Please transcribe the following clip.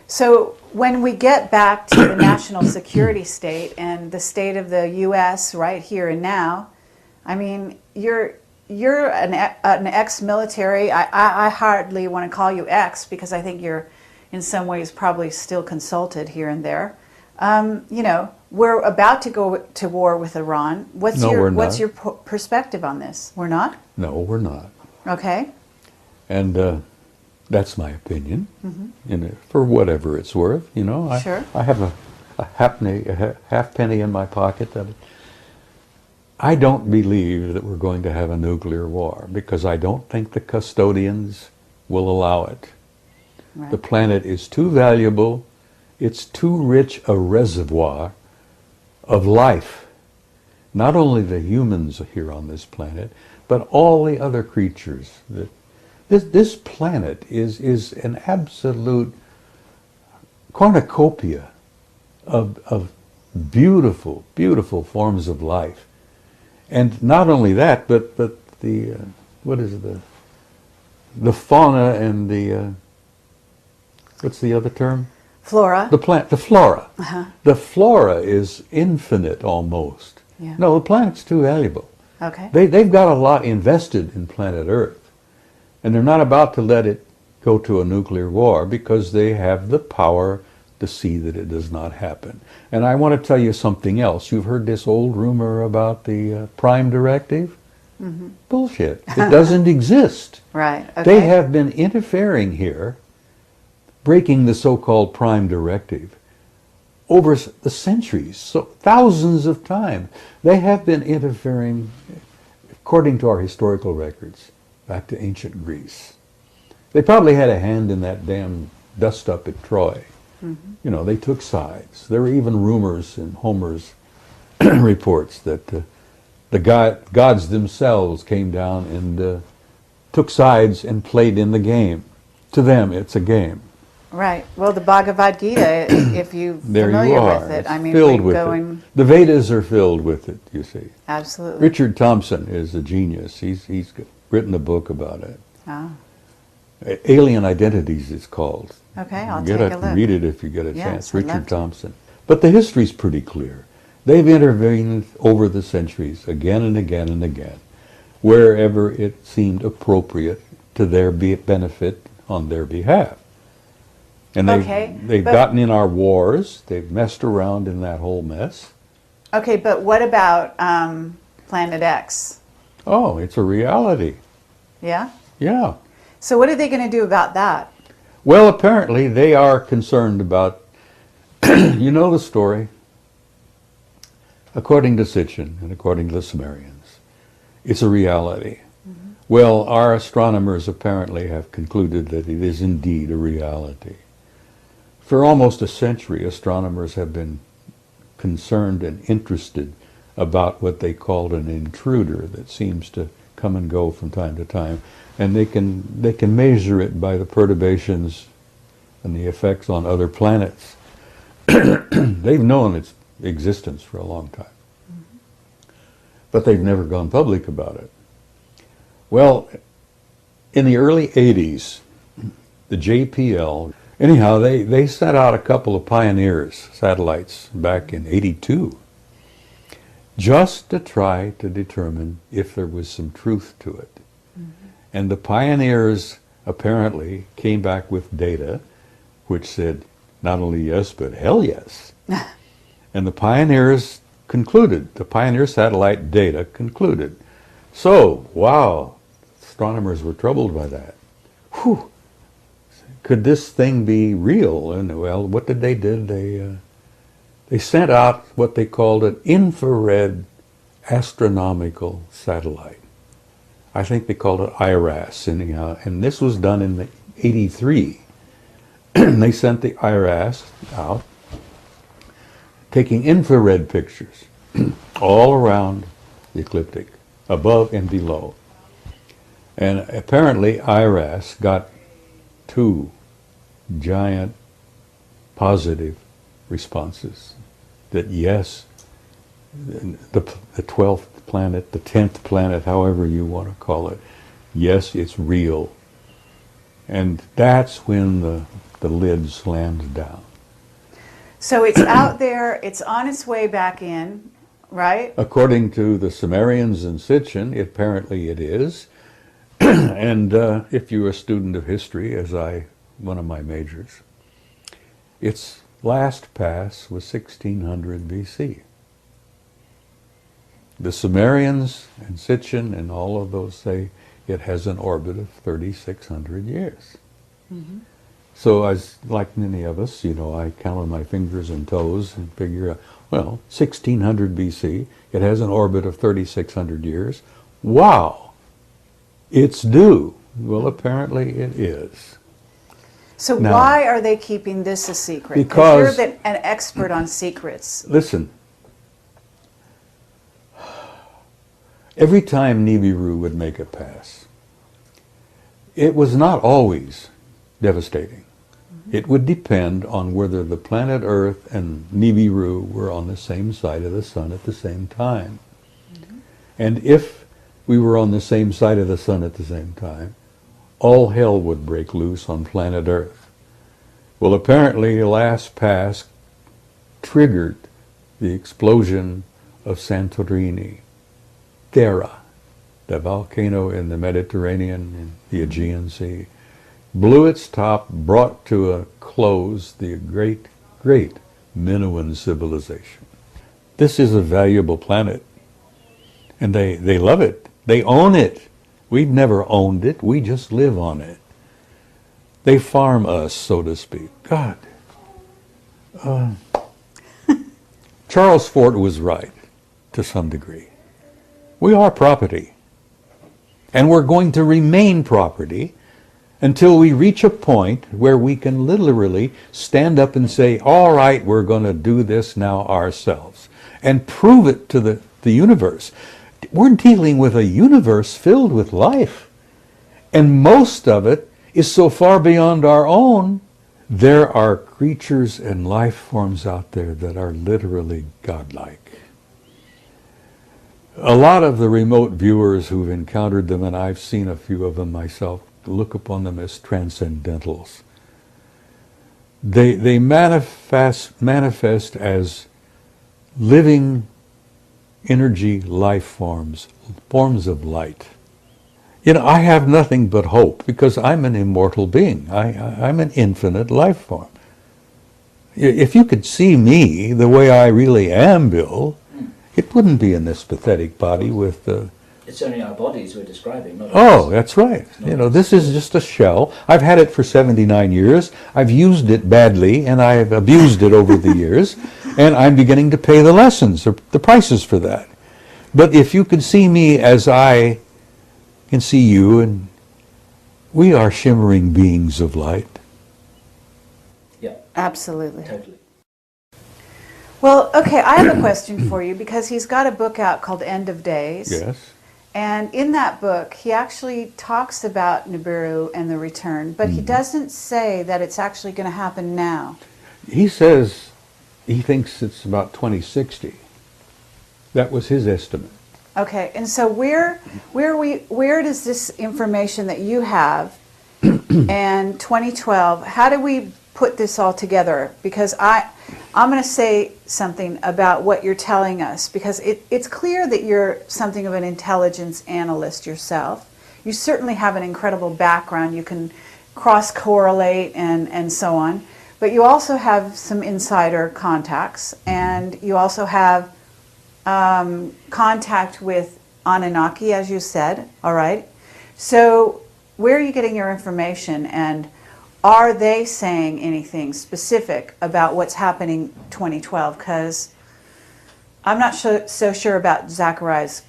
So when we get back to the national security state and the state of the U.S. right here and now, I mean, you're an ex-military. I hardly want to call you ex because I think you're in some ways probably still consulted here and there. You know, we're about to go to war with Iran. What's your perspective on this? We're not? No, we're not. Okay. And that's my opinion, for whatever it's worth. You know, I have a half penny in my pocket that I don't believe that we're going to have a nuclear war because I don't think the custodians will allow it. Right. The planet is too valuable. It's too rich a reservoir of life. Not only the humans here on this planet, but all the other creatures. This planet is an absolute cornucopia of beautiful, beautiful forms of life. And not only that, but the the fauna and the what's the other term? Flora. The flora. The flora is infinite almost. Yeah. No, the planet's too valuable. Okay. They've got a lot invested in planet Earth, and they're not about to let it go to a nuclear war because they have the power to see that it does not happen. And I want to tell you something else. You've heard this old rumor about the Prime Directive? Bullshit. It doesn't exist. Right. Okay. They have been interfering here, breaking the so-called Prime Directive over the centuries, so thousands of times. They have been interfering, according to our historical records, back to ancient Greece. They probably had a hand in that damn dust-up at Troy. You know, they took sides. There were even rumors in Homer's reports that the gods themselves came down and took sides and played in the game. To them, it's a game. Right. Well, the Bhagavad Gita, if you're familiar with it, it's I mean, filled with it. The Vedas are filled with it, you see. Absolutely. Richard Thompson is a genius. He's written a book about it. Oh. Alien Identities, it's called. Okay, I'll take a look. Read it if you get a chance. I'd love Richard to. Thompson. But the history's pretty clear. They've intervened over the centuries again and again and again, wherever it seemed appropriate to their benefit on their behalf. And they've gotten in our wars. They've messed around in that whole mess. Okay, but what about Planet X? Oh, it's a reality. Yeah? Yeah. So what are they going to do about that? Well, apparently they are concerned about, you know the story, according to Sitchin and according to the Sumerians, it's a reality. Well, our astronomers apparently have concluded that it is indeed a reality. For almost a century, astronomers have been concerned and interested about what they called an intruder that seems to come and go from time to time. And they can measure it by the perturbations and the effects on other planets. They've known its existence for a long time. But they've never gone public about it. Well, in the early 80s, the JPL, anyhow, they sent out a couple of Pioneers satellites back in '82 just to try to determine if there was some truth to it. And the Pioneers apparently came back with data which said not only yes, but hell yes. And the Pioneers concluded, the Pioneer satellite data concluded. So, wow, astronomers were troubled by that. Whew, could this thing be real? And well, what did they do? They sent out what they called an infrared astronomical satellite. I think they called it IRAS anyhow, and this was done in '83. They sent the IRAS out, taking infrared pictures all around the ecliptic, above and below. And apparently IRAS got 2 giant positive responses that yes, the 12th planet, the 10th planet, however you want to call it, yes, it's real. And that's when the the lid slams down. So it's out there, it's on its way back in, right? According to the Sumerians in Sitchin, apparently it is. And if you're a student of history, as one of my majors, its last pass was 1600 BC. The Sumerians and Sitchin and all of those say it has an orbit of 3,600 years. Mm-hmm. So as like many of us, I count on my fingers and toes and figure out, 1600 BC, it has an orbit of 3,600 years. Wow, it's due. Well, apparently it is. So Now, why are they keeping this a secret? Because you're an expert on secrets. Listen, every time Nibiru would make a pass, it was not always devastating. It would depend on whether the planet Earth and Nibiru were on the same side of the sun at the same time. Mm-hmm. And if we were on the same side of the sun at the same time, all hell would break loose on planet Earth. Well, apparently the last pass triggered the explosion of Santorini, Thera, the volcano in the Mediterranean and the Aegean Sea, blew its top, brought to a close the great, great Minoan civilization. This is a valuable planet, and they love it. They own it. We've never owned it. We just live on it. They farm us, so to speak. God. Charles Fort was right, to some degree. We are property. And we're going to remain property until we reach a point where we can literally stand up and say, all right, we're going to do this now ourselves, and prove it to the universe. We're dealing with a universe filled with life, and most of it is so far beyond our own. There are creatures and life forms out there that are literally godlike. A lot of the remote viewers who've encountered them, and I've seen a few of them myself, look upon them as transcendentals. They manifest as living energy life forms of light. I have nothing but hope because I'm an immortal being. I'm an infinite life form. If you could see me the way I really am, Bill, it wouldn't be in this pathetic body with the... It's only our bodies we're describing, not Oh, that's right. This is just a shell. I've had it for 79 years. I've used it badly, and I've abused it over the years, and I'm beginning to pay the lessons, the prices for that. But if you could see me as I can see you, and we are shimmering beings of light. Yeah. Absolutely. Totally. Well, okay, I have a question for you because he's got a book out called End of Days. Yes. And in that book, he actually talks about Nibiru and the return, but he doesn't say that it's actually going to happen now. He says he thinks it's about 2060. That was his estimate. Okay, and so where does this information that you have and 2012, how do we put this all together? Because I'm going to say something about what you're telling us, because it's clear that you're something of an intelligence analyst yourself. You certainly have an incredible background. You can cross-correlate and so on. But you also have some insider contacts, and you also have contact with Anunnaki, as you said, all right? So where are you getting your information, and are they saying anything specific about what's happening 2012? Because I'm not so sure about Zachariah's